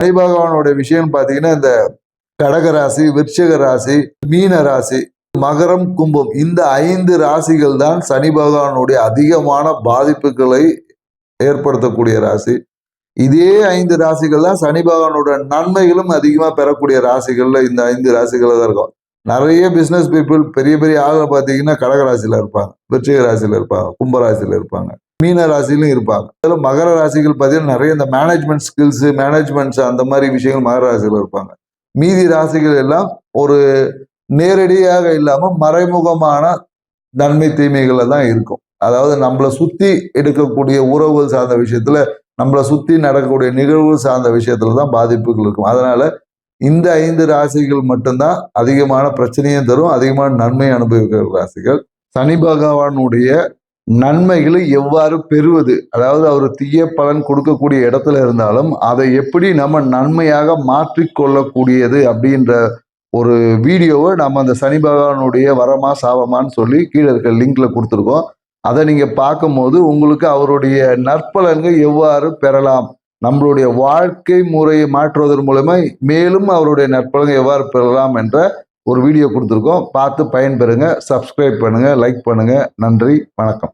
சனி பகவானுடைய விஷயம் பார்த்தீங்கன்னா, இந்த கடக ராசி, விருச்சிக ராசி, மீன ராசி, மகரம், கும்பம் இந்த 5 ராசிகள் தான் சனி பகவானுடைய அதிகமான பாதிப்புகளை ஏற்படுத்தக்கூடிய ராசி. இதே 5 ராசிகள் தான் சனி பகவானோட நன்மைகளும் அதிகமாக பெறக்கூடிய ராசிகள்ல இந்த 5 ராசிகள் தான் இருக்கும். நிறைய பிசினஸ் பீப்புள் பெரிய பெரிய ஆளுங்க பார்த்தீங்கன்னா கடக ராசியில இருப்பாங்க, விருச்சிக ராசியில இருப்பாங்க, கும்ப ராசியில இருப்பாங்க, மீன ராசியிலும் இருப்பாங்க. அதில் மகர ராசிகள் பார்த்தீங்கன்னா நிறைய இந்த மேனேஜ்மெண்ட் ஸ்கில்ஸ், மேனேஜ்மெண்ட்ஸ் அந்த மாதிரி விஷயங்கள் மகர ராசியில் இருப்பாங்க. மீதி ராசிகள் எல்லாம் ஒரு நேரடியாக இல்லாம மறைமுகமான நன்மை தீமைகள்ல தான் இருக்கும். அதாவது நம்மளை சுத்தி எடுக்கக்கூடிய உறவுகள் சார்ந்த விஷயத்துல, நம்மளை சுத்தி நடக்கக்கூடிய நிகழ்வுகள் சார்ந்த விஷயத்துல தான் பாதிப்புகள் இருக்கும். அதனால இந்த 5 ராசிகள் மட்டும்தான் அதிகமான பிரச்சனையும் தரும், அதிகமான நன்மை அனுபவிக்கிற ராசிகள். சனி பகவானுடைய நன்மைகளை எவ்வாறு பெறுவது, அதாவது அவர் தீய பலன் கொடுக்கக்கூடிய இடத்துல இருந்தாலும் அதை எப்படி நம்ம நன்மையாக மாற்றிக்கொள்ளக்கூடியது அப்படின்ற ஒரு வீடியோவை நம்ம அந்த சனி பகவானுடைய வரமா சாபமான்னு சொல்லி கீழே இருக்க லிங்க்ல கொடுத்துருக்கோம். அதை நீங்க பார்க்கும்போது உங்களுக்கு அவருடைய நற்பலன்கள் எவ்வாறு பெறலாம், நம்மளுடைய வாழ்க்கை முறையை மாற்றுவதன் மூலமா மேலும் அவருடைய நற்பலன்கள் எவ்வாறு பெறலாம் என்ற ஒரு வீடியோ கொடுத்துருக்கோம். பார்த்து பயன்பெறுங்க. சப்ஸ்கிரைப் பண்ணுங்க, லைக் பண்ணுங்க. நன்றி, வணக்கம்.